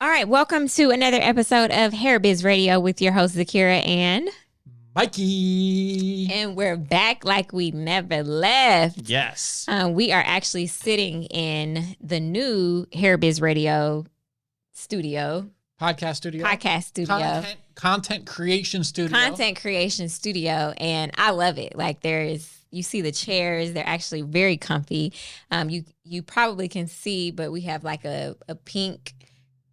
All right, welcome to another episode of Hair Biz Radio with your host Zakiyrah and Mikey. And we're back like we never left. Yes. We are actually sitting in the new Hair Biz Radio studio. Podcast studio. Content creation studio. And I love it. Like you see the chairs, they're actually very comfy. You probably can see, but we have like a pink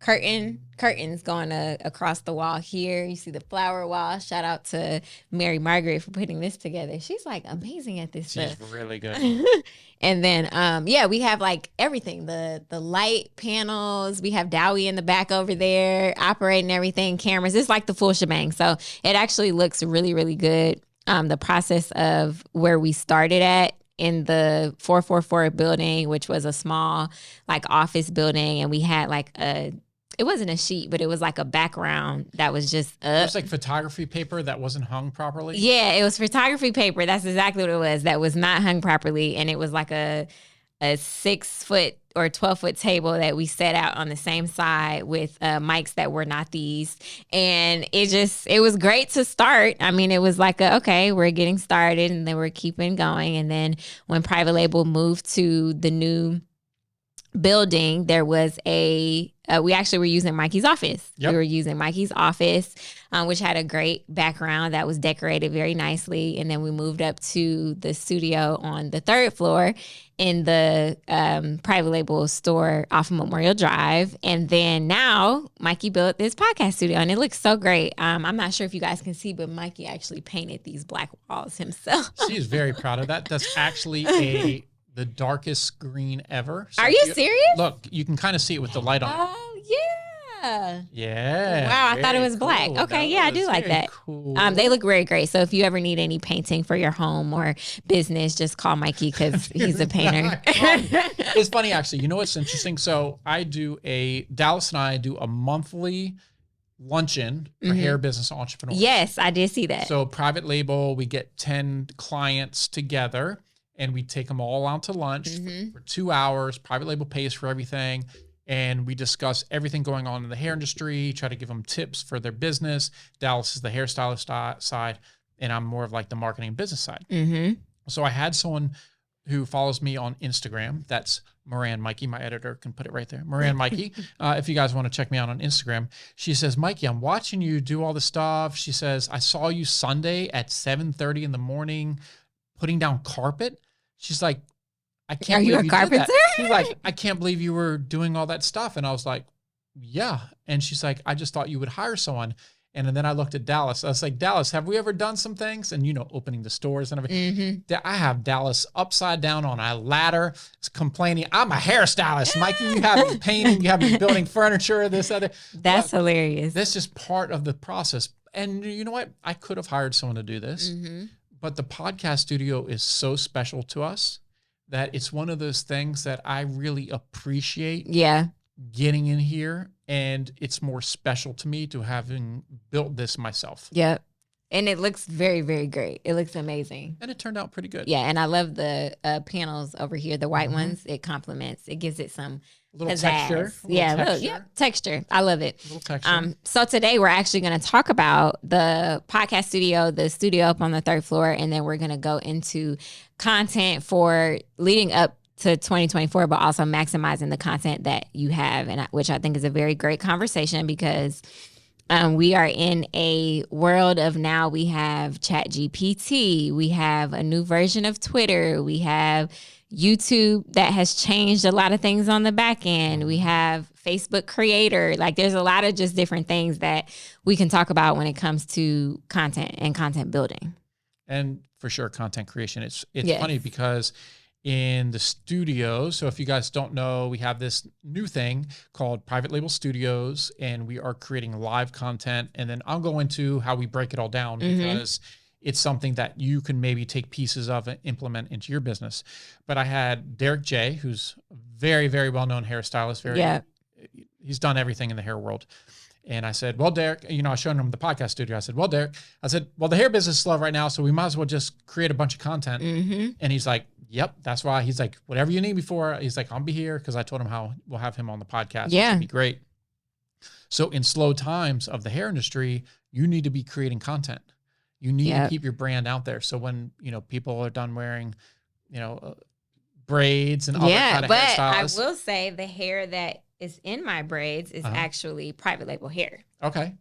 curtains going across the wall here. You see the flower wall. Shout out to Mary Margaret for putting this together. She's like amazing at this stuff. She's really good. And then we have like everything, the light panels. We have Dowie in the back over there operating everything, cameras. It's like the full shebang. So it actually looks really, really good. The process of where we started at in the 444 building, which was a small like office building, and we had like it wasn't a sheet, but it was like a background that was just up. It was like photography paper that wasn't hung properly. Yeah, it was photography paper. That's exactly what it was. That was not hung properly. And it was like a 6-foot or 12-foot table that we set out on the same side with mics that were not these. And it was great to start. I mean, it was like, okay, we're getting started and then we're keeping going. And then when Private Label moved to the new building, there was we actually were using Mikey's office. Yep. We were using Mikey's office, which had a great background that was decorated very nicely. And then we moved up to the studio on the 3rd floor in the Private Label store off of Memorial Drive. And then now Mikey built this podcast studio and it looks so great. I'm not sure if you guys can see, but Mikey actually painted these black walls himself. She is very proud of that. That's actually the darkest green ever. So are you serious? Look, you can kind of see it with the light on. Oh, yeah. Yeah. Wow, I thought it was black. Okay, yeah, I do like that. Cool. They look very great. So if you ever need any painting for your home or business, just call Mikey because he's a painter. It's funny, actually. You know what's interesting? So Dallas and I do a monthly luncheon for hair business entrepreneurs. Yes, I did see that. So Private Label, we get 10 clients together and we take them all out to lunch for 2 hours. Private Label pays for everything. And we discuss everything going on in the hair industry, try to give them tips for their business. Dallas is the hairstylist side, and I'm more of like the marketing business side. Mm-hmm. So I had someone who follows me on Instagram. That's Moran Mikey. My editor can put it right there. Moran Mikey. If you guys want to check me out on Instagram. She says, Mikey, I'm watching you do all this stuff. She says, I saw you Sunday at 7:30 in the morning putting down carpet. She's like, I can't Are believe you a you carpenter? did that. She's like, I can't believe you were doing all that stuff. And I was like, yeah. And she's like, I just thought you would hire someone. And then I looked at Dallas. I was like, Dallas, have we ever done some things? And, opening the stores and everything. I have Dallas upside down on a ladder complaining, I'm a hairstylist. Mikey, you have me painting, you have me building furniture, this, other. That's hilarious. That's just part of the process. And you know what? I could have hired someone to do this. But the podcast studio is so special to us that it's one of those things that I really appreciate getting in here. And it's more special to me to having built this myself. Yep. And it looks very, very great. It looks amazing. And it turned out pretty good. Yeah. And I love the panels over here, the white ones. It complements. It gives it some little pizzazz. texture. Texture. I love it. Little texture. So today we're actually going to talk about the podcast studio, the studio up on the 3rd floor, and then we're going to go into content for leading up to 2024, but also maximizing the content that you have, and which I think is a very great conversation because we are in a world of now we have ChatGPT, we have a new version of Twitter, we have YouTube that has changed a lot of things on the back end. We have Facebook creator. Like there's a lot of just different things that we can talk about when it comes to content and content building. And for sure, content creation. It's funny because in the studio, so if you guys don't know, we have this new thing called Private Label Studios, and we are creating live content. And then I'll go into how we break it all down because it's something that you can maybe take pieces of and implement into your business. But I had Derek J., who's a very, very well-known hairstylist. He's done everything in the hair world. And I said, well, Derek, I was showing him the podcast studio. I said, well, Derek, the hair business is slow right now, so we might as well just create a bunch of content. And he's like, yep, that's why. He's like, whatever you need me for. He's like, I'll be here because I told him how we'll have him on the podcast. Yeah. It's gonna be great. So in slow times of the hair industry, you need to be creating content. You need to keep your brand out there. So when, people are done wearing, braids and other kind of hairstyles. I will say the hair that is in my braids is actually private label hair. Okay.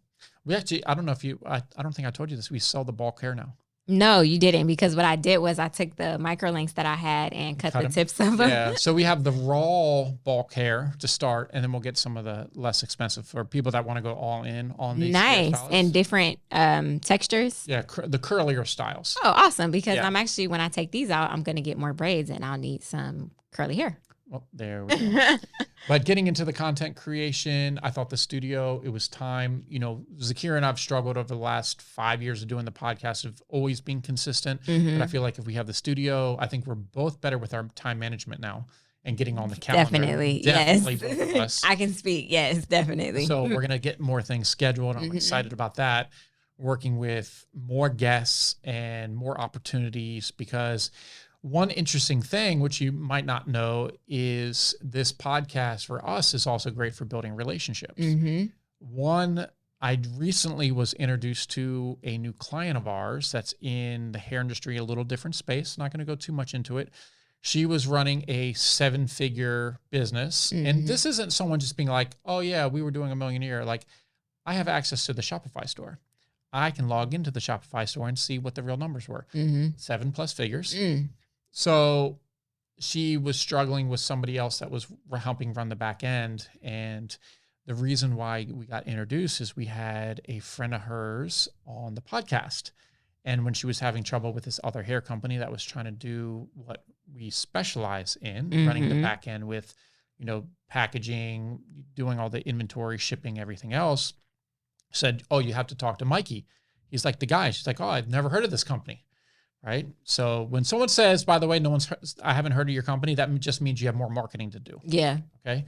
We actually, I don't know if I don't think I told you this. We sell the bulk hair now. No, you didn't, because what I did was I took the micro links that I had and cut the tips of them. Yeah, so we have the raw bulk hair to start, and then we'll get some of the less expensive for people that want to go all in on these nice and different textures. Yeah, the curlier styles. Oh, awesome, because I'm actually, when I take these out, I'm going to get more braids and I'll need some curly hair. Well, there we go. But getting into the content creation, I thought the studio, it was time. Zakiyrah and I've struggled over the last 5 years of doing the podcast of always being consistent. But I feel like if we have the studio, I think we're both better with our time management now and getting on the calendar. Definitely yes. Both of us. I can speak. Yes, definitely. So we're going to get more things scheduled. I'm excited about that. Working with more guests and more opportunities, because one interesting thing, which you might not know, is this podcast for us is also great for building relationships. One, I recently was introduced to a new client of ours that's in the hair industry, a little different space. Not going to go too much into it. She was running a 7-figure business. And this isn't someone just being like, oh yeah, we were doing $1 million a year. Like, I have access to the Shopify store. I can log into the Shopify store and see what the real numbers were. 7+ figures. So she was struggling with somebody else that was helping run the back end. And the reason why we got introduced is we had a friend of hers on the podcast. And when she was having trouble with this other hair company that was trying to do what we specialize in, running the back end with, packaging, doing all the inventory, shipping, everything else, said, oh, you have to talk to Mikey. He's like the guy. She's like, oh, I've never heard of this company. Right. So when someone says, by the way, I haven't heard of your company, that just means you have more marketing to do. Yeah. Okay.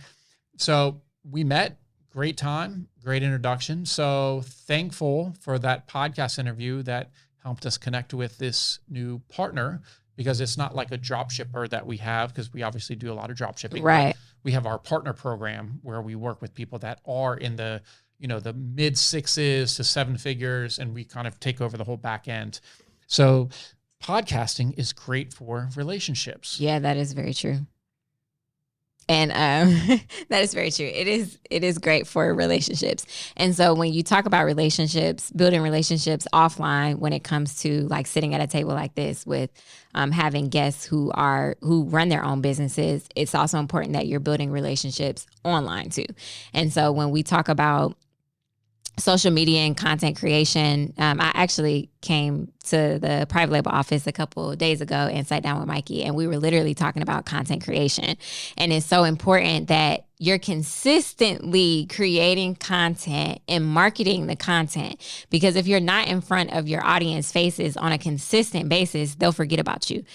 So we met, great time, great introduction. So thankful for that podcast interview that helped us connect with this new partner, because it's not like a drop shipper that we have, because we obviously do a lot of drop shipping. Right. We have our partner program where we work with people that are in the, the mid 6s to 7 figures, and we kind of take over the whole back end. So podcasting is great for relationships. Yeah, that is very true. And that is very true. It is great for relationships. And so when you talk about relationships, building relationships offline, when it comes to like sitting at a table like this with having guests who run their own businesses, it's also important that you're building relationships online too. And so when we talk about social media and content creation, I actually came to the private label office a couple of days ago and sat down with Mikey, and we were literally talking about content creation. And it's so important that you're consistently creating content and marketing the content, because if you're not in front of your audience faces on a consistent basis, they'll forget about you.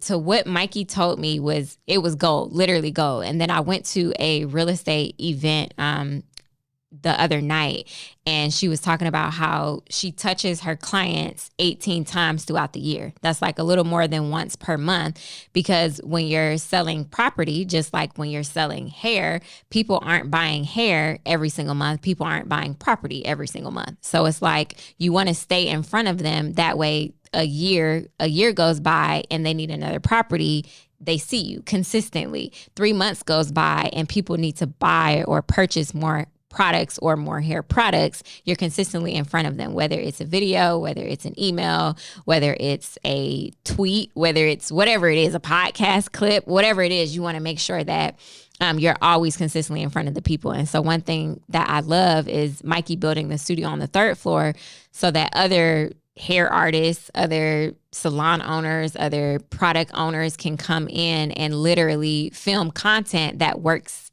So what Mikey told me was, it was gold, literally gold. And then I went to a real estate event the other night, and she was talking about how she touches her clients 18 times throughout the year. That's like a little more than once per month, because when you're selling property, just like when you're selling hair, people aren't buying hair every single month. People aren't buying property every single month. So it's like you want to stay in front of them. That way a year goes by and they need another property. They see you consistently. 3 months goes by and people need to buy or purchase more products or more hair products. You're consistently in front of them, whether it's a video, whether it's an email, whether it's a tweet, whether it's whatever it is, a podcast clip, whatever it is, you want to make sure that you're always consistently in front of the people. And so one thing that I love is Mikey building the studio on the 3rd floor so that other hair artists, other salon owners, other product owners can come in and literally film content that works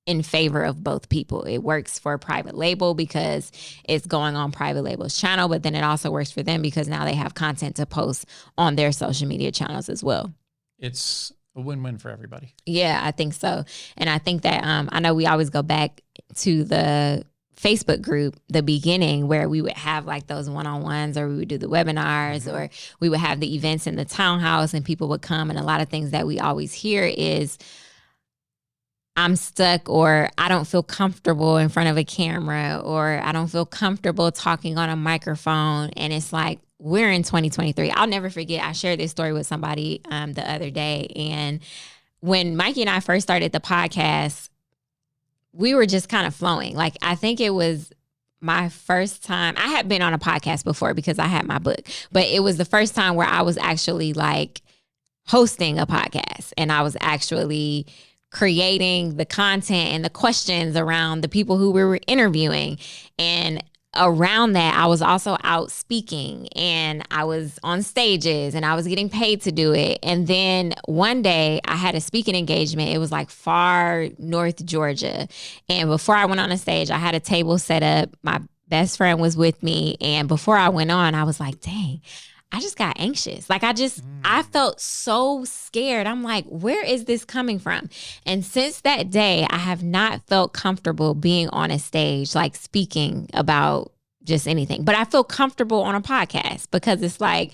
in favor of both people. It works for private label because it's going on private label's channel, but then it also works for them because now they have content to post on their social media channels as well. It's a win-win for everybody. Yeah, I think so. And I think that, I know we always go back to the Facebook group, the beginning, where we would have like those one-on-ones, or we would do the webinars, or we would have the events in the townhouse and people would come. And a lot of things that we always hear is, I'm stuck, or I don't feel comfortable in front of a camera, or I don't feel comfortable talking on a microphone. And it's like, we're in 2023. I'll never forget. I shared this story with somebody the other day. And when Mikey and I first started the podcast, we were just kind of flowing. Like, I think it was my first time. I had been on a podcast before because I had my book, but it was the first time where I was actually like hosting a podcast, and I was actually creating the content and the questions around the people who we were interviewing. And around that, I was also out speaking, and I was on stages, and I was getting paid to do it. And then one day I had a speaking engagement. It was like far north Georgia. And before I went on a stage, I had a table set up. My best friend was with me. And before I went on, I was like, dang, I just got anxious. Like, I felt so scared. I'm like, where is this coming from? And since that day, I have not felt comfortable being on a stage, like speaking about just anything. But I feel comfortable on a podcast because it's like,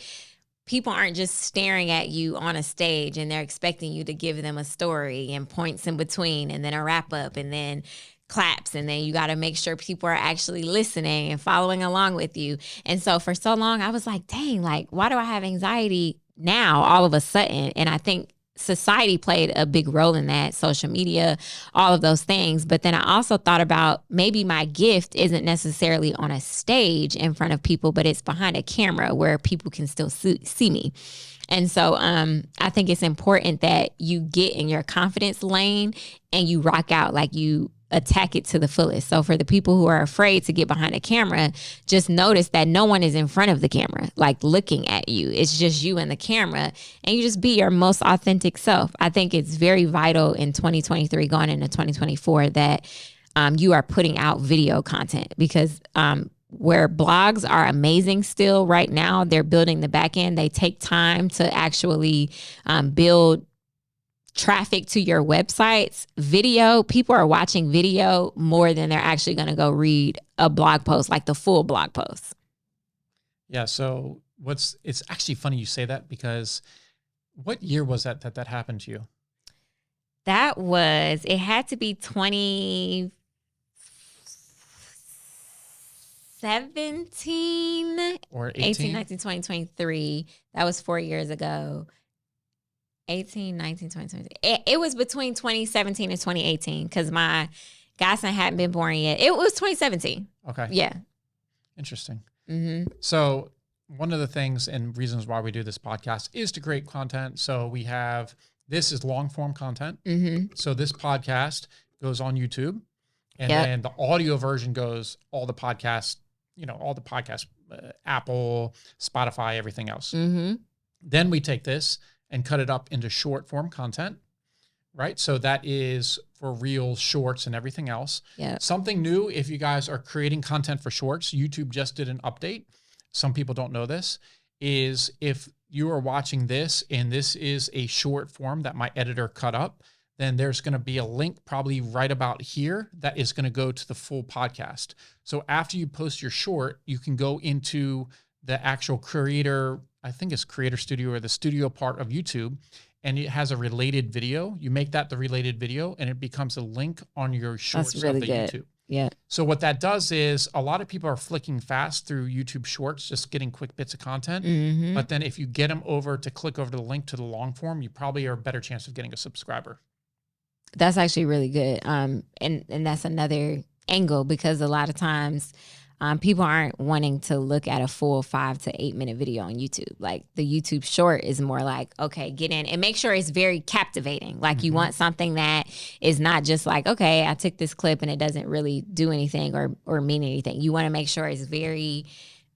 people aren't just staring at you on a stage and they're expecting you to give them a story and points in between and then a wrap up and then claps, and then you got to make sure people are actually listening and following along with you. And so for so long I was like, dang, like, why do I have anxiety now all of a sudden? And I think society played a big role in that, social media, all of those things. But then I also thought about, maybe my gift isn't necessarily on a stage in front of people, but it's behind a camera where people can still see me. And so I think it's important that you get in your confidence lane and you rock out, like you attack it to the fullest. So for the people who are afraid to get behind a camera, just notice that no one is in front of the camera, like looking at you. It's just you and the camera, and you just be your most authentic self. I think it's very vital in 2023 going into 2024 that you are putting out video content, because where blogs are amazing still right now, they're building the back end. They take time to actually build traffic to your websites. Video, people are watching video more than they're actually going to go read a blog post, like the full blog post. Yeah. So it's actually funny you say that, because what year was that happened to you? It had to be 2017 or 18, 19, 20, 23. That was 4 years ago. 18, 19, 20, 20. It was between 2017 and 2018 because my godson hadn't been born yet. It was 2017. Okay. Yeah. Interesting. Mm-hmm. So one of the things and reasons why we do this podcast is to create content. So this is long form content. Mm-hmm. So this podcast goes on YouTube, and then the audio version goes all the podcasts, Apple, Spotify, everything else. Mm-hmm. Then we take this and cut it up into short form content, right? So that is for reels, shorts, and everything else. Yeah. Something new, if you guys are creating content for shorts, YouTube just did an update. Some people don't know this, is if you are watching this and this is a short form that my editor cut up, then there's going to be a link probably right about here that is going to go to the full podcast. So after you post your short, you can go into the actual creator, I think it's Creator Studio or the studio part of YouTube, and it has a related video. You make that the related video, and it becomes a link on your shorts of the YouTube. Yeah. So what that does is a lot of people are flicking fast through YouTube Shorts, just getting quick bits of content. Mm-hmm. But then if you get them over to click over to the link to the long form, you probably are a better chance of getting a subscriber. That's actually really good. And that's another angle, because a lot of times people aren't wanting to look at a full 5 to 8 minute video on YouTube. Like the YouTube short is more like, okay, get in and make sure it's very captivating. Like mm-hmm. you want something that is not just like, okay, I took this clip and it doesn't really do anything or mean anything. You want to make sure it's very,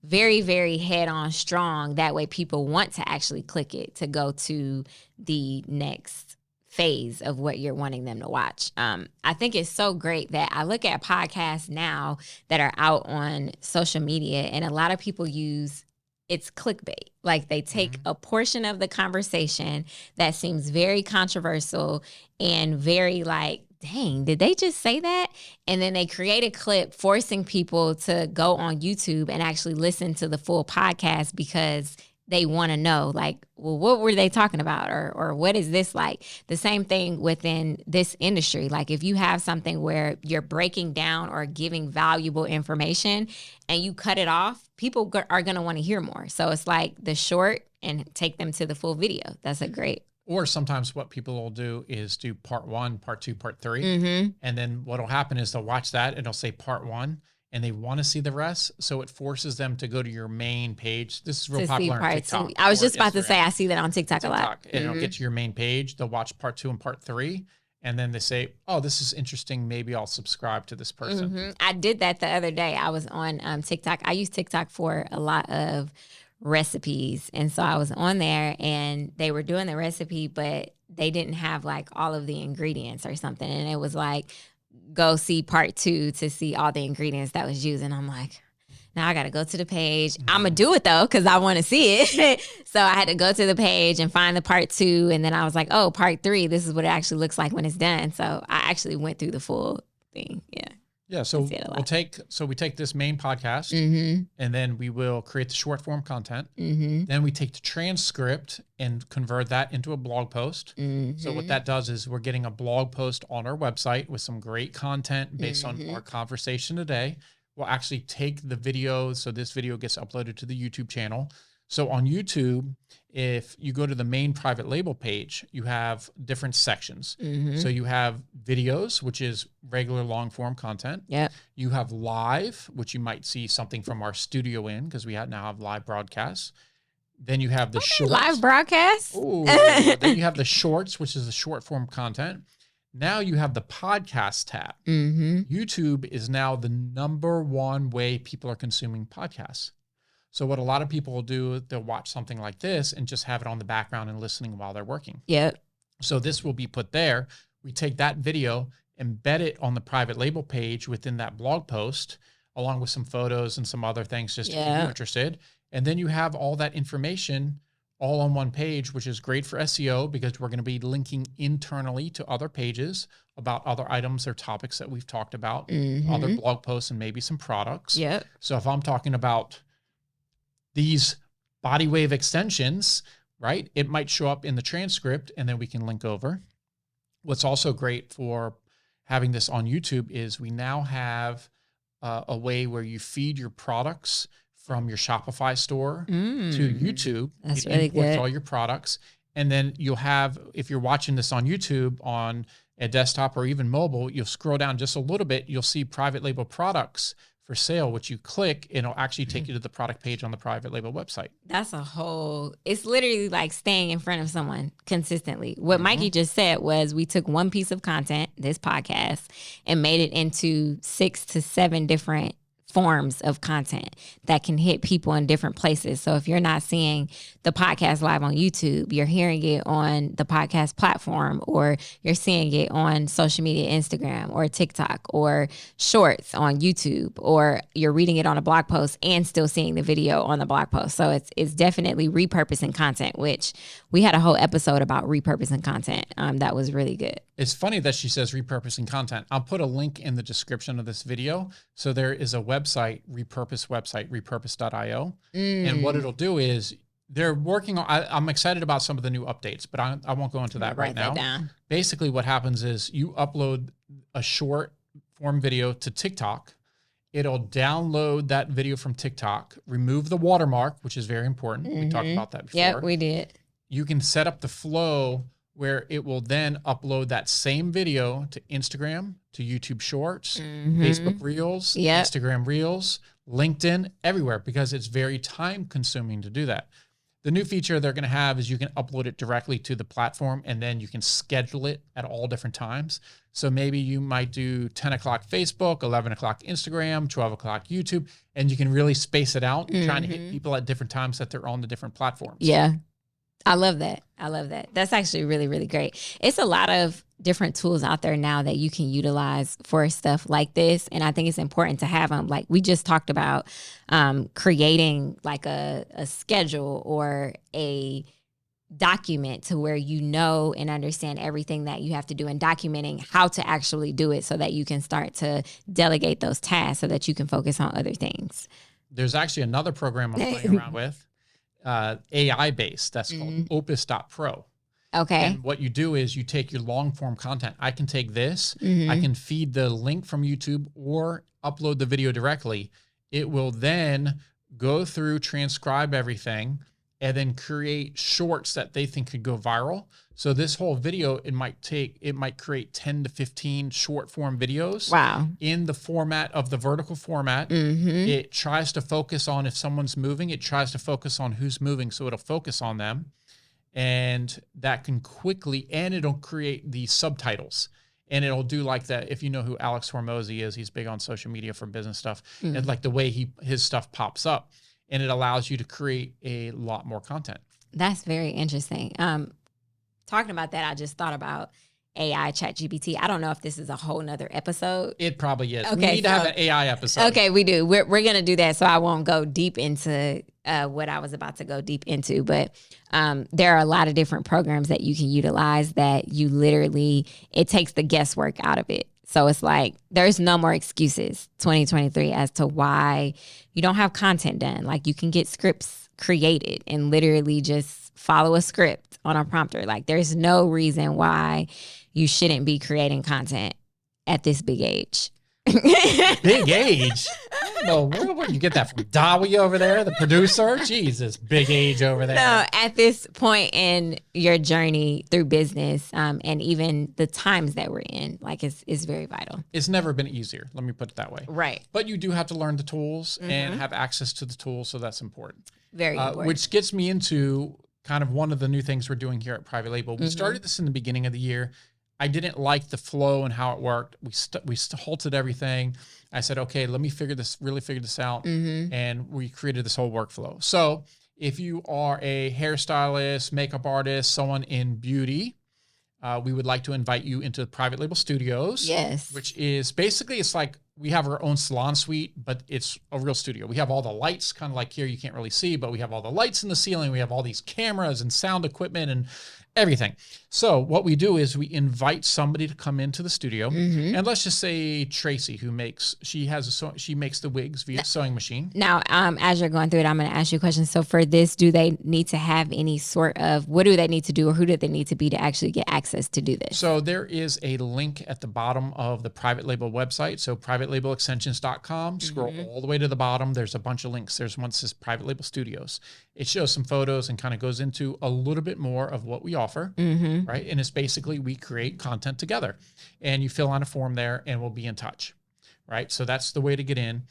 very, very head on strong. That way people want to actually click it to go to the next phase of what you're wanting them to watch. I think it's so great that I look at podcasts now that are out on social media, and a lot of people it's clickbait. Like they take mm-hmm. a portion of the conversation that seems very controversial and very like, dang, did they just say that? And then they create a clip forcing people to go on YouTube and actually listen to the full podcast, because they want to know, like, well, what were they talking about? Or what is this like? The same thing within this industry. Like if you have something where you're breaking down or giving valuable information and you cut it off, people are going to want to hear more. So it's like the short and take them to the full video. That's a great. Or sometimes what people will do is do part 1, part 2, part 3. Mm-hmm. And then what'll happen is they'll watch that and it'll say part 1. And they want to see the rest, so it forces them to go to your main page. This is real popular on TikTok. I was just about to say, I see that on TikTok a lot. And it'll get to your main page. They'll watch part 2 and part 3, and then they say, "Oh, this is interesting. Maybe I'll subscribe to this person." Mm-hmm. I did that the other day. I was on TikTok. I use TikTok for a lot of recipes, and so I was on there, and they were doing the recipe, but they didn't have like all of the ingredients or something, and it was like, go see part 2 to see all the ingredients that was used. And I'm like, now I got to go to the page. I'm going to do it though, because I want to see it. So I had to go to the page and find the part 2. And then I was like, oh, part 3, this is what it actually looks like when it's done. So I actually went through the full thing. Yeah. Yeah. So we take this main podcast and then we will create the short form content. Then we take the transcript and convert that into a blog post. So what that does is we're getting a blog post on our website with some great content based on our conversation today. We'll actually take the video. So this video gets uploaded to the YouTube channel. So on YouTube, if you go to the main private label page, you have different sections. So you have videos, which is regular long form content. Yeah. You have live, which you might see something from our studio in, because we now have live broadcasts. Then you have the shorts. Live broadcasts? Then you have the shorts, which is the short form content. Now you have the podcast tab. YouTube is now the #1 way people are consuming podcasts. So what a lot of people will do, they'll watch something like this and just have it on the background and listening while they're working. Yep. So this will be put there. We take that video, embed it on the private label page within that blog post, along with some photos and some other things just to keep you interested. And then you have all that information all on one page, which is great for SEO because we're going to be linking internally to other pages about other items or topics that we've talked about, other blog posts, and maybe some products. Yep. So if I'm talking about these body wave extensions, right, it might show up in the transcript and then we can link over. What's also great for having this on YouTube is we now have a way where you feed your products from your Shopify store to YouTube. That's really good. All your products. And then you'll have, if you're watching this on YouTube on a desktop or even mobile, you'll scroll down just a little bit. You'll see private label products for sale, which you click, and it'll actually take you to the product page on the private label website. That's it's literally like staying in front of someone consistently. What Mikey just said was we took one piece of content, this podcast, and made it into 6 to 7 different forms of content that can hit people in different places. So if you're not seeing the podcast live on YouTube, you're hearing it on the podcast platform, or you're seeing it on social media, Instagram or TikTok or shorts on YouTube, or you're reading it on a blog post and still seeing the video on the blog post. So it's definitely repurposing content, which we had a whole episode about repurposing content. That was really good. It's funny that she says repurposing content. I'll put a link in the description of this video. So there is a repurpose.io. And what it'll do is they're working on, I'm excited about some of the new updates, but I won't go into that right now. Basically what happens is you upload a short form video to TikTok. It'll download that video from TikTok, remove the watermark, which is very important. We talked about that before. Yeah, we did. You can set up the flow where it will then upload that same video to Instagram, to YouTube Shorts, Facebook Reels, Instagram Reels, LinkedIn, everywhere, because it's very time consuming to do that. The new feature they're going to have is you can upload it directly to the platform, and then you can schedule it at all different times. So maybe you might do 10 o'clock Facebook, 11 o'clock Instagram, 12 o'clock YouTube, and you can really space it out, trying to hit people at different times that they're on the different platforms. Yeah. I love that. That's actually really, really great. It's a lot of different tools out there now that you can utilize for stuff like this. And I think it's important to have them. Like we just talked about creating like a schedule or a document to where you know and understand everything that you have to do, and documenting how to actually do it so that you can start to delegate those tasks so that you can focus on other things. There's actually another program I'm playing around with. AI based. That's called Opus.pro. Okay. And what you do is you take your long form content. I can take this, I can feed the link from YouTube or upload the video directly. It will then go through, transcribe everything, and then create shorts that they think could go viral. So this whole video, it might create 10 to 15 short form videos. Wow. In the format of the vertical format. It tries to focus on if someone's moving, it tries to focus on who's moving. So it'll focus on them, and that can quickly, and it'll create the subtitles. And it'll do like that. If you know who Alex Hormozy is, he's big on social media for business stuff. And like the way his stuff pops up, and it allows you to create a lot more content. That's very interesting. Talking about that, I just thought about AI ChatGPT. I don't know if this is a whole nother episode. It probably is. Okay, we need to have an AI episode. Okay, we do. We're going to do that, so I won't go deep into what I was about to go deep into. But there are a lot of different programs that you can utilize that you literally, it takes the guesswork out of it. So it's like, there's no more excuses 2023 as to why you don't have content done. Like, you can get scripts created and literally just follow a script on a prompter. Like, there's no reason why you shouldn't be creating content at this big age. Big age? No, where you get that from? Dawi over there, the producer? Jesus, big age over there. No, at this point in your journey through business, and even the times that we're in, like, it's very vital. It's never been easier. Let me put it that way. Right. But you do have to learn the tools and have access to the tools, so that's important. Very important. Which gets me into kind of one of the new things we're doing here at Private Label. We started this in the beginning of the year. I didn't like the flow and how it worked. We halted everything. I said, okay, let me figure this out. And we created this whole workflow. So if you are a hairstylist, makeup artist, someone in beauty, we would like to invite you into Private Label Studios. Yes. Which is basically, it's like we have our own salon suite, but it's a real studio. We have all the lights, kind of like here, you can't really see, but we have all the lights in the ceiling. We have all these cameras and sound equipment and everything. So what we do is we invite somebody to come into the studio, and let's just say Tracy, she makes the wigs via sewing machine. Now, as you're going through it, I'm going to ask you a question. So for this, do they need to have any sort of, what do they need to do, or who do they need to be to actually get access to do this? So there is a link at the bottom of the Private Label website. So privatelabelextensions.com, scroll all the way to the bottom. There's a bunch of links. There's one that says Private Label Studios. It shows some photos and kind of goes into a little bit more of what we offer, right? And it's basically, we create content together, and you fill out a form there and we'll be in touch, right? So that's the way to get in.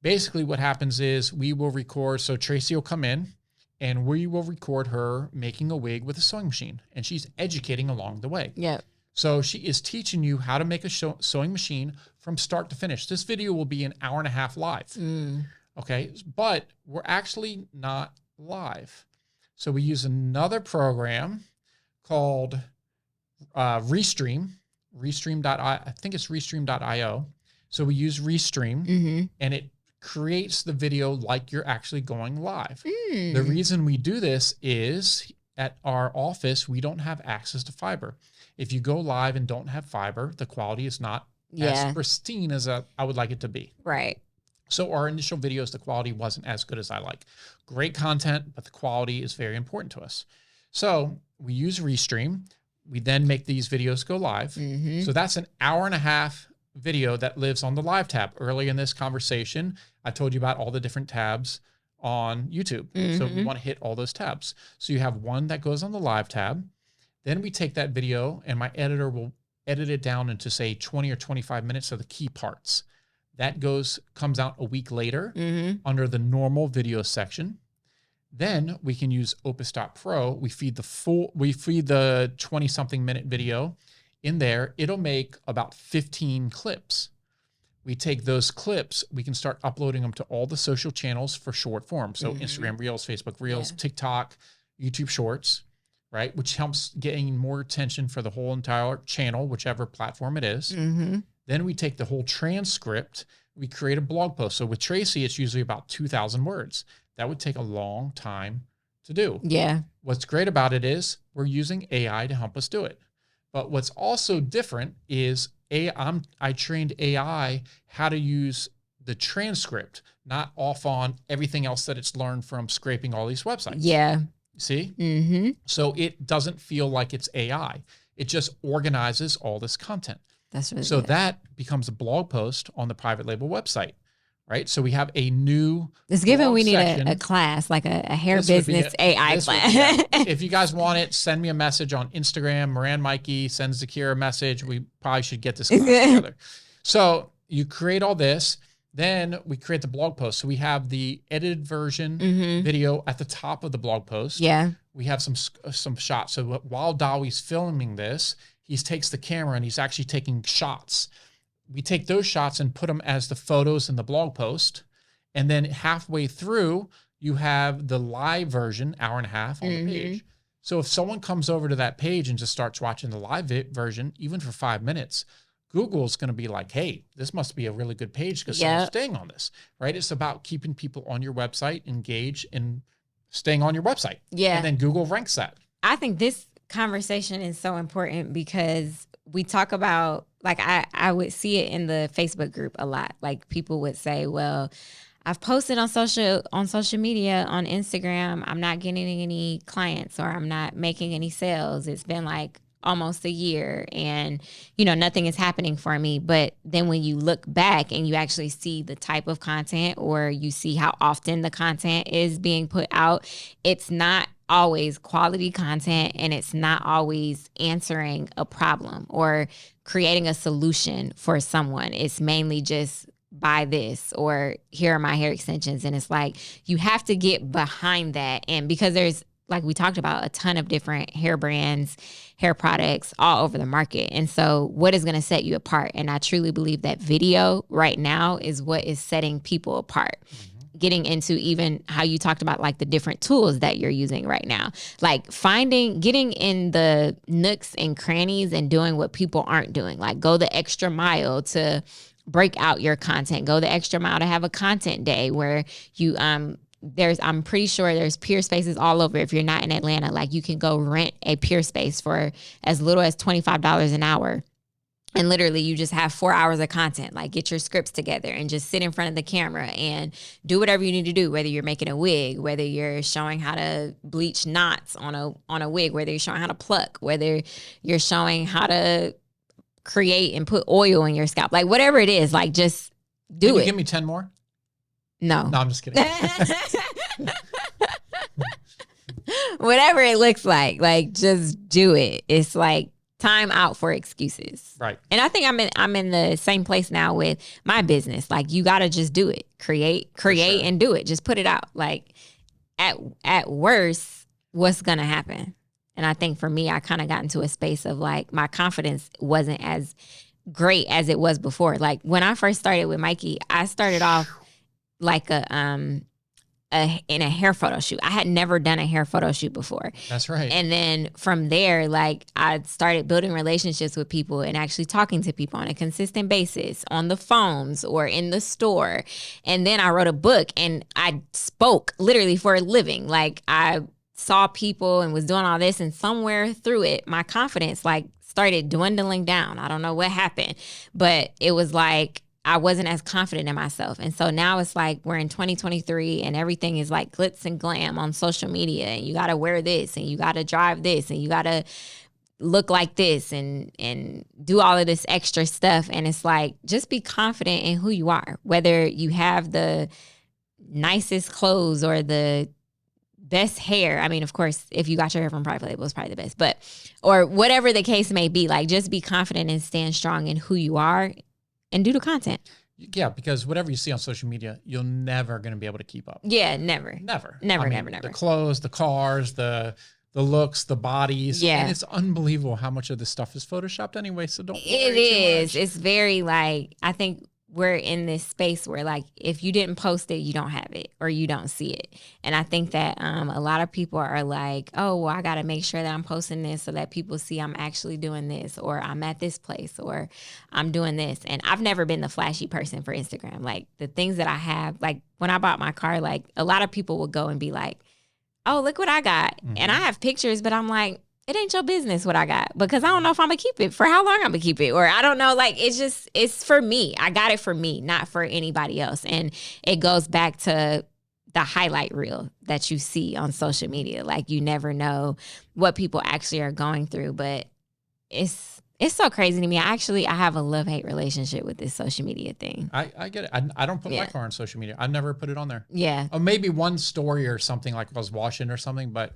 Basically what happens is we will record. So Tracy will come in and we will record her making a wig with a sewing machine, and she's educating along the way. Yeah. So she is teaching you how to make a sewing machine from start to finish. This video will be an hour and a half live. Okay. But we're actually not live. So we use another program called Restream. I think it's Restream.io. So we use Restream, and it creates the video like you're actually going live. The reason we do this is at our office, we don't have access to fiber. If you go live and don't have fiber, the quality is not as pristine as I would like it to be. Right. So our initial videos, the quality wasn't as good as I like. Great content, but the quality is very important to us. So we use Restream. We then make these videos go live. So that's an hour and a half video that lives on the live tab. Earlier in this conversation, I told you about all the different tabs on YouTube. So we want to hit all those tabs. So you have one that goes on the live tab. Then we take that video and my editor will edit it down into, say, 20 or 25 minutes of the key parts. That comes out a week later under the normal video section. Then we can use Opus.pro. We feed the 20-something minute video in there. It'll make about 15 clips. We take those clips, we can start uploading them to all the social channels for short form. So Instagram Reels, Facebook Reels, TikTok, YouTube Shorts, right? Which helps getting more attention for the whole entire channel, whichever platform it is. Then we take the whole transcript, we create a blog post. So with Tracy, it's usually about 2,000 words. That would take a long time to do. Yeah. What's great about it is we're using AI to help us do it. But what's also different is I trained AI how to use the transcript, not off on everything else that it's learned from scraping all these websites. Yeah. See? Mm-hmm. So it doesn't feel like it's AI. It just organizes all this content. That's really so good. That becomes a blog post on the private label website, right? So we have a new It's given we need section. a class, like a hair business AI class. If you guys want it, send me a message on Instagram. Moran Mikey, send Zakiyrah a message. We probably should get this class together. So you create all this. Then we create the blog post. So we have the edited version video at the top of the blog post. Yeah. We have some shots. So while Dawi's filming this, he takes the camera and he's actually taking shots. We take those shots and put them as the photos in the blog post. And then halfway through, you have the live version, hour and a half on the page. So if someone comes over to that page and just starts watching the live version, even for 5 minutes, Google's going to be like, hey, this must be a really good page because someone's staying on this, right? It's about keeping people on your website, engaged, and staying on your website. Yeah. And then Google ranks that. I think this conversation is so important because we talk about, like, I would see it in the Facebook group a lot. Like, people would say, well, I've posted on social media, on Instagram, I'm not getting any clients or I'm not making any sales. It's been like almost a year and, you know, nothing is happening for me. But then when you look back and you actually see the type of content or you see how often the content is being put out, it's not always quality content and it's not always answering a problem or creating a solution for someone. It's mainly just buy this or here are my hair extensions. And it's like, you have to get behind that. And because there's, like we talked about, a ton of different hair brands, hair products all over the market. And so what is going to set you apart? And I truly believe that video right now is what is setting people apart. Getting into even how you talked about, like, the different tools that you're using right now, like getting in the nooks and crannies and doing what people aren't doing, like go the extra mile to break out your content, go the extra mile to have a content day where you, I'm pretty sure there's peer spaces all over. If you're not in Atlanta, like, you can go rent a peer space for as little as $25 an hour. And literally you just have 4 hours of content, like get your scripts together and just sit in front of the camera and do whatever you need to do, whether you're making a wig, whether you're showing how to bleach knots on a wig, whether you're showing how to pluck, whether you're showing how to create and put oil in your scalp, like whatever it is, like just do Can it. you give me 10 more? No, I'm just kidding. Whatever it looks like just do it. It's like time out for excuses. Right. And I think I'm in the same place now with my business. Like, you got to just do it. Create and do it. Just put it out. Like, at worst, what's going to happen? And I think for me, I kind of got into a space of, like, my confidence wasn't as great as it was before. Like, when I first started with Mikey, I started off like in a hair photo shoot. I had never done a hair photo shoot before. That's right. And then from there, like, I started building relationships with people and actually talking to people on a consistent basis on the phones or in the store. And then I wrote a book and I spoke literally for a living. Like, I saw people and was doing all this, and somewhere through it, my confidence, like, started dwindling down. I don't know what happened, but it was like I wasn't as confident in myself. And so now it's like we're in 2023 and everything is like glitz and glam on social media, and you got to wear this and you got to drive this and you got to look like this and do all of this extra stuff. And it's like, just be confident in who you are, whether you have the nicest clothes or the best hair. I mean, of course, if you got your hair from private label, it's probably the best, but, or whatever the case may be, like, just be confident and stand strong in who you are and do the content. Yeah, because whatever you see on social media, you're never going to be able to keep up. Yeah, never. Never. Never. The clothes, the cars, the looks, the bodies. Yeah. And it's unbelievable how much of this stuff is photoshopped anyway, so don't worry It is. too much. It's very, like, I think we're in this space where, like, if you didn't post it, you don't have it or you don't see it. And I think that a lot of people are like, oh, well, I got to make sure that I'm posting this so that people see I'm actually doing this, or I'm at this place, or I'm doing this. And I've never been the flashy person for Instagram. Like, the things that I have, like, when I bought my car, like, a lot of people would go and be like, oh, look what I got. Mm-hmm. And I have pictures, but I'm like, it ain't your business what I got, because I don't know if I'm gonna keep it, for how long I'm gonna keep it, or I don't know. Like, it's for me. I got it for me, not for anybody else. And it goes back to the highlight reel that you see on social media. Like, you never know what people actually are going through, but it's so crazy to me. I have a love-hate relationship with this social media thing. I get it. I don't put my car on social media. I've never put it on there. Yeah. Or maybe one story or something, like I was washing or something, but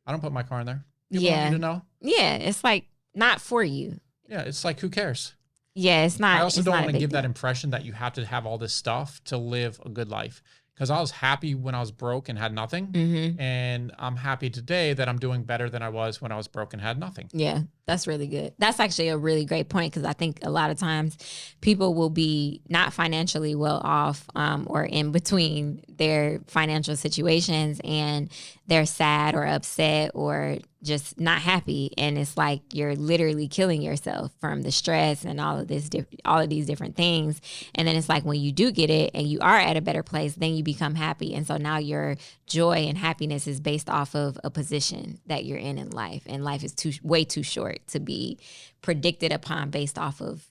I don't put my car in there. People want you to know. Yeah. It's like not for you. Yeah. It's like, who cares? Yeah. It's not. I also don't want to give that impression that you have to have all this stuff to live a good life. Because I was happy when I was broke and had nothing. Mm-hmm. And I'm happy today that I'm doing better than I was when I was broke and had nothing. Yeah, that's really good. That's actually a really great point, because I think a lot of times people will be not financially well off, or in between their financial situations, and they're sad or upset or just not happy. And it's like you're literally killing yourself from the stress and all of these different things. And then it's like when you do get it and you are at a better place, then you become happy. And so now your joy and happiness is based off of a position that you're in life. And life is way too short to be predicted upon based off of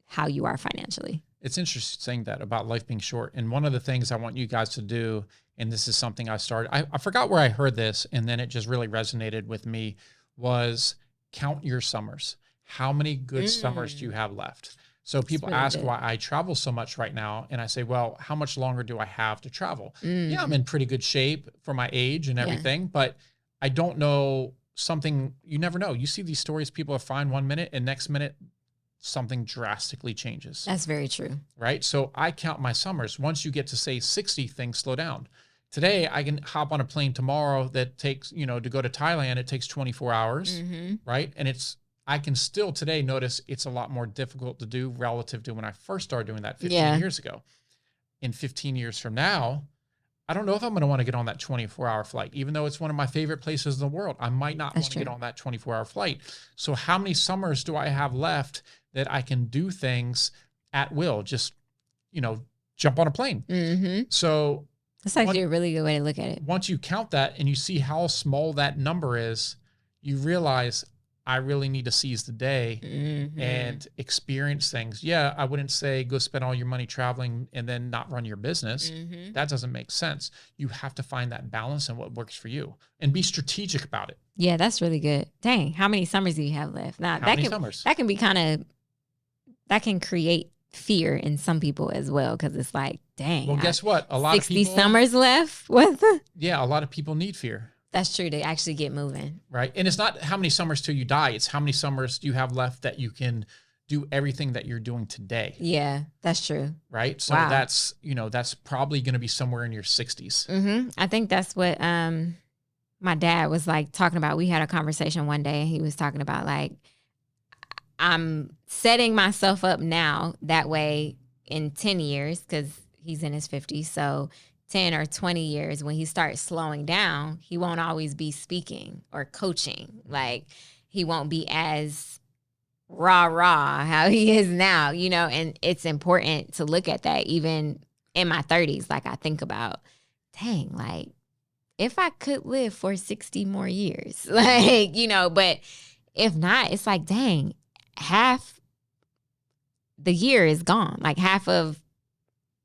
how you are financially. It's interesting saying that about life being short. And one of the things I want you guys to do, and this is something I started, I forgot where I heard this, and then it just really resonated with me, was count your summers. How many good summers do you have left? So people really ask why I travel so much right now. And I say, well, how much longer do I have to travel? Yeah, I'm in pretty good shape for my age and everything, but I don't know something. You never know. You see these stories, people are fine 1 minute and next minute something drastically changes. That's very true. Right? So I count my summers. Once you get to say 60, things slow down. Today, I can hop on a plane tomorrow that takes, to go to Thailand, it takes 24 hours, right? And I can still today notice it's a lot more difficult to do relative to when I first started doing that 15 years ago. In 15 years from now, I don't know if I'm going to want to get on that 24-hour flight. Even though it's one of my favorite places in the world, I might not want to get on that 24-hour flight. So how many summers do I have left that I can do things at will? Just, jump on a plane. So that's actually a really good way to look at it. Once you count that and you see how small that number is, you realize I really need to seize the day and experience things. Yeah, I wouldn't say go spend all your money traveling and then not run your business. That doesn't make sense. You have to find that balance and what works for you and be strategic about it. Yeah, that's really good. Dang, how many summers do you have left? Now, summers? That can be that can create fear in some people as well, because it's like, dang. Well, guess what? A lot 60 of people, summers left. What? Yeah, a lot of people need fear. That's true, to actually get moving. Right. And it's not how many summers till you die. It's how many summers do you have left that you can do everything that you're doing today. Yeah, that's true. Right. So that's probably going to be somewhere in your 60s. I think that's what my dad was like talking about. We had a conversation one day and he was talking about, like, I'm setting myself up now that way in 10 years, because he's in his 50s. So 10 or 20 years, when he starts slowing down, he won't always be speaking or coaching. Like, he won't be as rah how he is now, and it's important to look at that even in my 30s. Like, I think about, dang, like, if I could live for 60 more years, like, but if not, it's like, dang, half the year is gone. Like, half of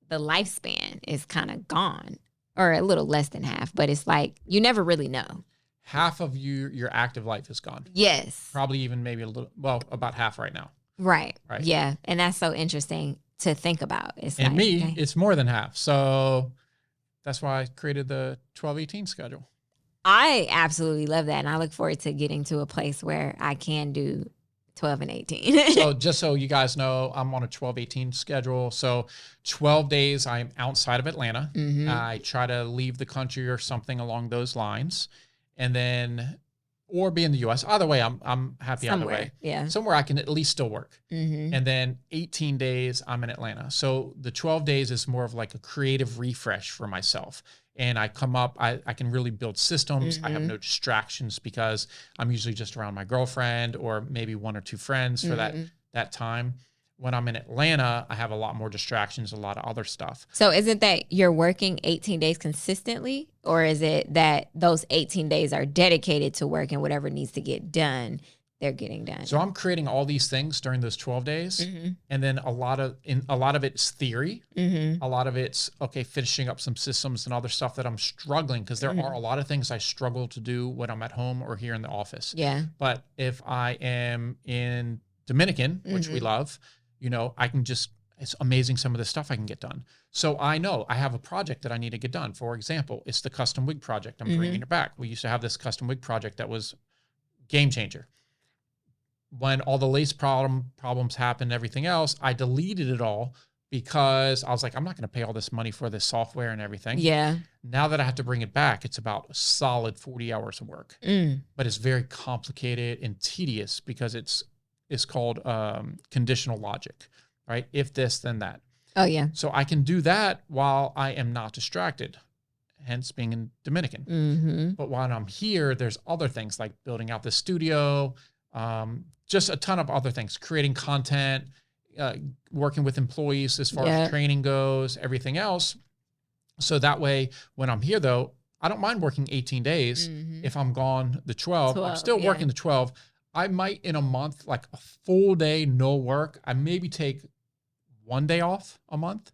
the lifespan is kind of gone, or a little less than half, but it's like, you never really know. Half of your active life is gone. Yes. Probably even maybe about half right now. Right. Yeah. And that's so interesting to think about. It's it's more than half. So that's why I created the 12-18 schedule. I absolutely love that. And I look forward to getting to a place where I can do 12 and 18. So just so you guys know, I'm on a 12-18 schedule. So 12 days I'm outside of Atlanta. I try to leave the country or something along those lines, and then, or be in the US. Either way, I'm happy somewhere, either way. Yeah. Somewhere I can at least still work. And then 18 days I'm in Atlanta. So the 12 days is more of like a creative refresh for myself. And I come up, I can really build systems. I have no distractions because I'm usually just around my girlfriend or maybe one or two friends for that time. When I'm in Atlanta, I have a lot more distractions, a lot of other stuff. So isn't that you're working 18 days consistently, or is it that those 18 days are dedicated to work and whatever needs to get done, they're getting done? So I'm creating all these things during those 12 days. And then a lot of it's theory. A lot of it's, finishing up some systems and other stuff that I'm struggling, because there are a lot of things I struggle to do when I'm at home or here in the office. Yeah. But if I am in Dominican, which we love, I can just, it's amazing some of the stuff I can get done. So I know I have a project that I need to get done. For example, it's the custom wig project. I'm bringing it back. We used to have this custom wig project that was game changer. When all the lace problems happened and everything else, I deleted it all because I was like, I'm not going to pay all this money for this software and everything. Yeah. Now that I have to bring it back, it's about a solid 40 hours of work. But it's very complicated and tedious because it's called conditional logic, right? If this, then that. Oh, yeah. So I can do that while I am not distracted, hence being in Dominican. But while I'm here, there's other things like building out the studio, just a ton of other things, creating content, working with employees as far as training goes, everything else. So that way, when I'm here, though, I don't mind working 18 days. If I'm gone the 12, I'm still working the 12. I might in a month, like a full day, no work. I maybe take one day off a month,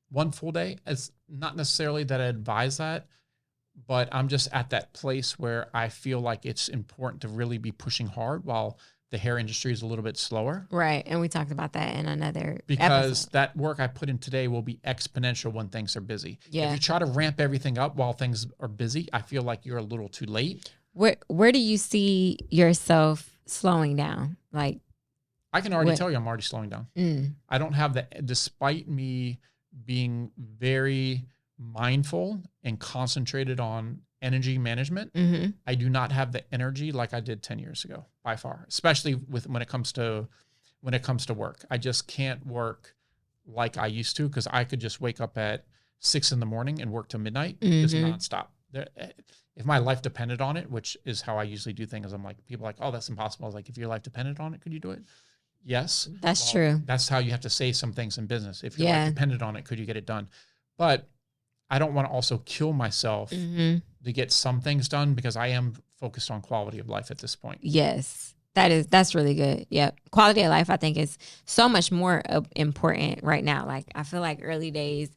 one full day. It's not necessarily that I advise that, but I'm just at that place where I feel like it's important to really be pushing hard while the hair industry is a little bit slower. Right. And we talked about that in another because episode. That work I put in today will be exponential when things are busy. Yeah. If you try to ramp everything up while things are busy, I feel like you're a little too late. Where do you see yourself slowing down? Like, I can already tell you I'm already slowing down. I don't have despite me being very mindful and concentrated on energy management, I do not have the energy like I did 10 years ago by far, especially when it comes to work. I just can't work like I used to, because I could just wake up at 6 a.m. and work till midnight, just nonstop. If my life depended on it, which is how I usually do things, I'm like, people are like, oh, that's impossible. I was like, if your life depended on it, could you do it? Yes. That's true. That's how you have to say some things in business. If your life depended on it, could you get it done? But I don't want to also kill myself to get some things done, because I am focused on quality of life at this point. Yes. That's really good. Yep. Quality of life, I think, is so much more important right now. Like, I feel like early days,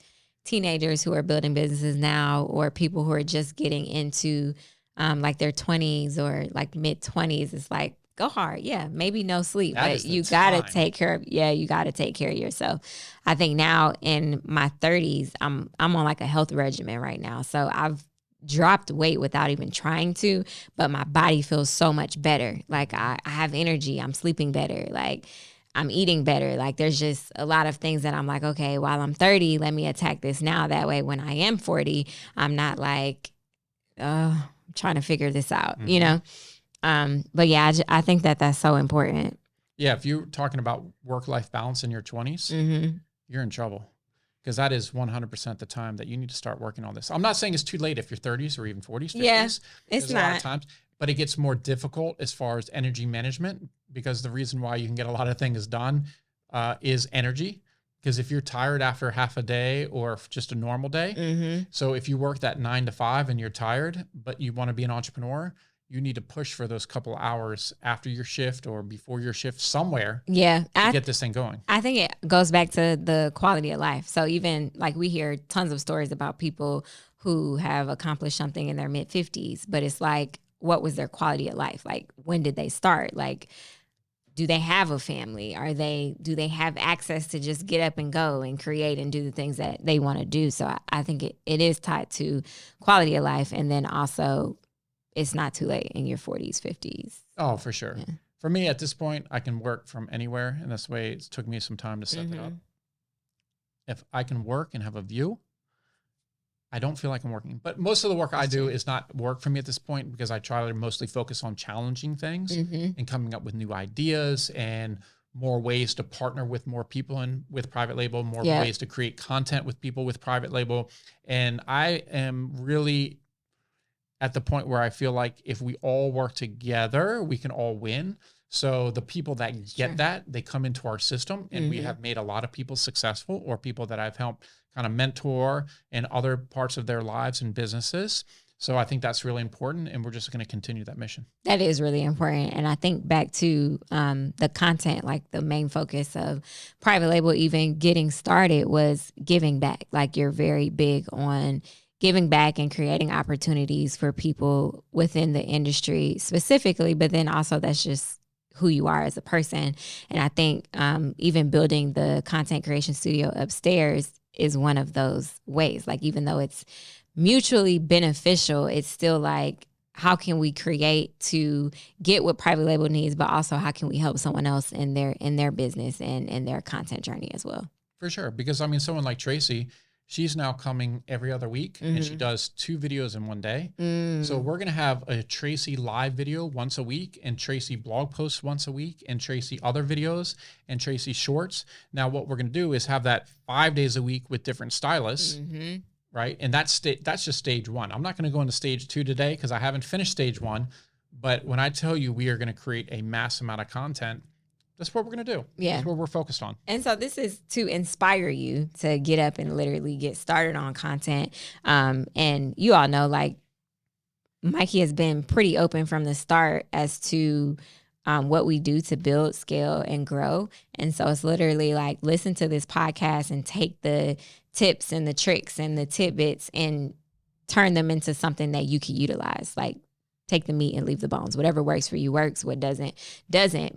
teenagers who are building businesses now, or people who are just getting into like their 20s or like mid 20s, it's like, go hard. Yeah. Maybe no sleep, but you got to take care of, you got to take care of yourself. I think now in my 30s, I'm on like a health regimen right now. So I've dropped weight without even trying to, but my body feels so much better. Like I have energy. I'm sleeping better. Like I'm eating better. Like there's just a lot of things that I'm like, okay, while I'm 30, let me attack this now. That way, when I am 40, I'm not like, trying to figure this out, you know? But yeah, I think that's so important. Yeah. If you're talking about work-life balance in your 20s, you're in trouble, because that is 100% the time that you need to start working on this. I'm not saying it's too late if you're 30s or even 40s, 50s. Yeah, it's not. A lot of times, but it gets more difficult as far as energy management, because the reason why you can get a lot of things done is energy. Because if you're tired after half a day or just a normal day, so if you work that 9 to 5 and you're tired, but you want to be an entrepreneur, you need to push for those couple hours after your shift or before your shift somewhere. Yeah. To get this thing going. I think it goes back to the quality of life. So even like we hear tons of stories about people who have accomplished something in their mid 50s, but it's like, what was their quality of life? Like, when did they start? Like, do they have a family? Do they have access to just get up and go and create and do the things that they want to do? So I think it is tied to quality of life. And then also, it's not too late in your 40s, 50s. Oh, for sure. Yeah. For me, at this point, I can work from anywhere. And this way, it took me some time to set that up. If I can work and have a view, I don't feel like I'm working. But most of the work I do is not work for me at this point, because I try to mostly focus on challenging things and coming up with new ideas and more ways to partner with more people and with private label, more ways to create content with people with private label. And I am really at the point where I feel like if we all work together, we can all win. So the people that get that, they come into our system, and we have made a lot of people successful, or people that I've helped kind of mentor in other parts of their lives and businesses. So I think that's really important, and we're just going to continue that mission. That is really important. And I think back to the content, like the main focus of Private Label, even getting started, was giving back. Like, you're very big on giving back and creating opportunities for people within the industry specifically, but then also that's just who you are as a person. And I think even building the content creation studio upstairs is one of those ways. Like, even though it's mutually beneficial, it's still like, how can we create to get what Private Label needs, but also how can we help someone else in their business and in their content journey as well? For sure. Because I mean, someone like Tracy, she's now coming every other week, and she does 2 videos in one day. So we're going to have a Tracy live video once a week, and Tracy blog posts once a week, and Tracy other videos, and Tracy shorts. Now what we're going to do is have that 5 days a week with different stylists. Right. And that's just stage 1. I'm not going to go into stage 2 today because I haven't finished stage 1. But when I tell you we are going to create a mass amount of content, that's what we're going to do. Yeah. That's what we're focused on. And so this is to inspire you to get up and literally get started on content. And you all know, like, Mikey has been pretty open from the start as to what we do to build, scale, and grow. And so it's literally like, listen to this podcast and take the tips and the tricks and the tidbits and turn them into something that you can utilize. Like, take the meat and leave the bones. Whatever works for you works. What doesn't.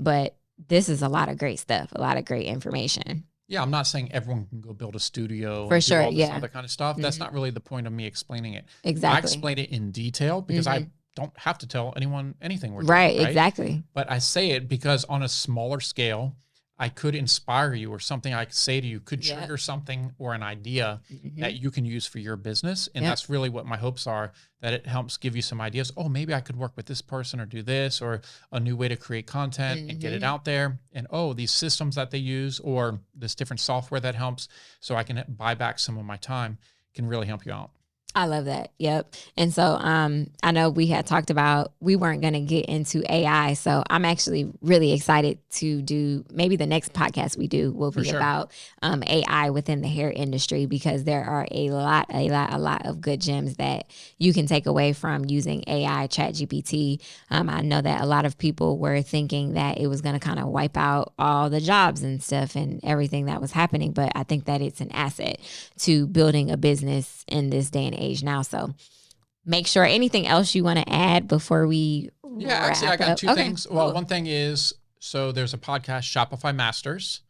But this is a lot of great stuff, a lot of great information. Yeah, I'm not saying everyone can go build a studio for and sure. Do all this other kind of stuff. That's not really the point of me explaining it. Exactly. I explain it in detail because I don't have to tell anyone anything. Right, exactly. But I say it because on a smaller scale, I could inspire you, or something I could say to you could trigger something or an idea that you can use for your business. And that's really what my hopes are, that it helps give you some ideas. Oh, maybe I could work with this person or do this, or a new way to create content and get it out there. And these systems that they use, or this different software that helps, so I can buy back some of my time, can really help you out. I love that. Yep. And so I know we had talked about we weren't going to get into AI. So I'm actually really excited to do, maybe the next podcast we do will be about AI within the hair industry, because there are a lot of good gems that you can take away from using AI, ChatGPT. I know that a lot of people were thinking that it was going to kind of wipe out all the jobs and stuff and everything that was happening. But I think that it's an asset to building a business in this day and age now. So make sure, anything else you want to add before we actually I got 2 things. Well, one thing is, so there's a podcast, Shopify Masters,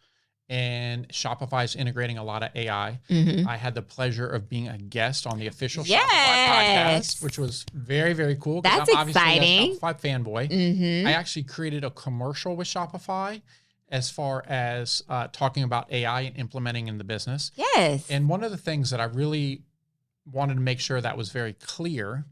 and Shopify is integrating a lot of AI. I had the pleasure of being a guest on the official Shopify podcast, which was very, very cool. That's I'm exciting. Obviously a Shopify fanboy. I actually created a commercial with Shopify as far as talking about AI and implementing in the business. Yes. And one of the things that I really wanted to make sure that was very clear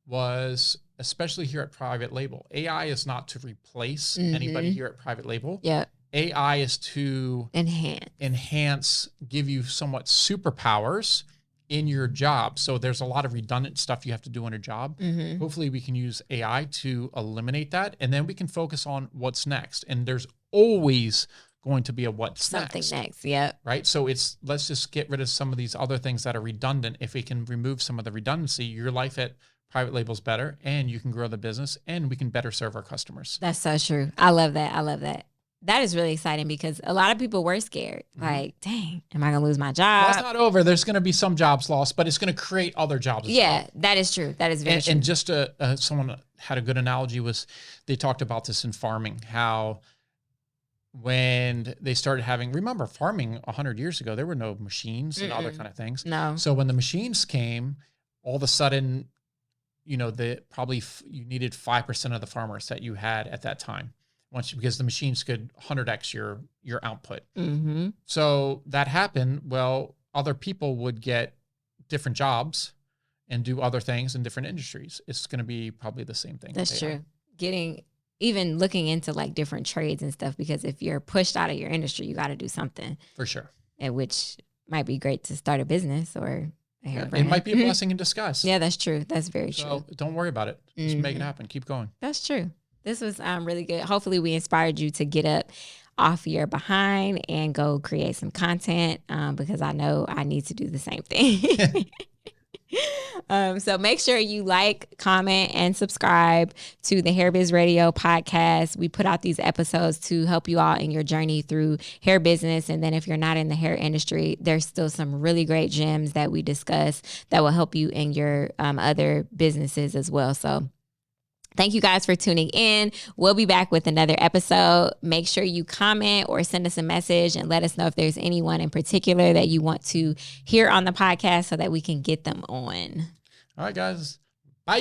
was, especially here at Private Label, AI is not to replace anybody here at Private Label. Yeah. AI is to enhance, give you somewhat superpowers in your job. So there's a lot of redundant stuff you have to do on your job. Hopefully we can use AI to eliminate that, and then we can focus on what's next. And there's always going to be a what's next. Yep. Right. So let's just get rid of some of these other things that are redundant. If we can remove some of the redundancy, your life at Private Label is better, and you can grow the business, and we can better serve our customers. That's so true. I love that. That is really exciting, because a lot of people were scared. Like, dang, am I going to lose my job? Well, it's not over. There's going to be some jobs lost, but it's going to create other jobs as well. That is true. That is very true. And just someone had a good analogy, was they talked about this in farming, how when they started remember farming 100 years ago, there were no machines and other kind of things. No. So when the machines came, all of a sudden, you needed 5% of the farmers that you had at that time, because the machines could 100x your output. So that happened. Well, other people would get different jobs and do other things in different industries. It's going to be probably the same thing. That's true. Even looking into like different trades and stuff, because if you're pushed out of your industry, you got to do something. For sure. And which might be great to start a business or a hair brand. It might be a blessing in disguise. Yeah, that's true. That's very true. So don't worry about it. Just make it happen. Keep going. That's true. This was really good. Hopefully we inspired you to get up off your behind and go create some content because I know I need to do the same thing. So make sure you like, comment, and subscribe to the Hair Biz Radio podcast. We put out these episodes to help you all in your journey through hair business. And then if you're not in the hair industry, there's still some really great gems that we discuss that will help you in your other businesses as well. So thank you guys for tuning in. We'll be back with another episode. Make sure you comment or send us a message and let us know if there's anyone in particular that you want to hear on the podcast so that we can get them on. All right, guys. Bye.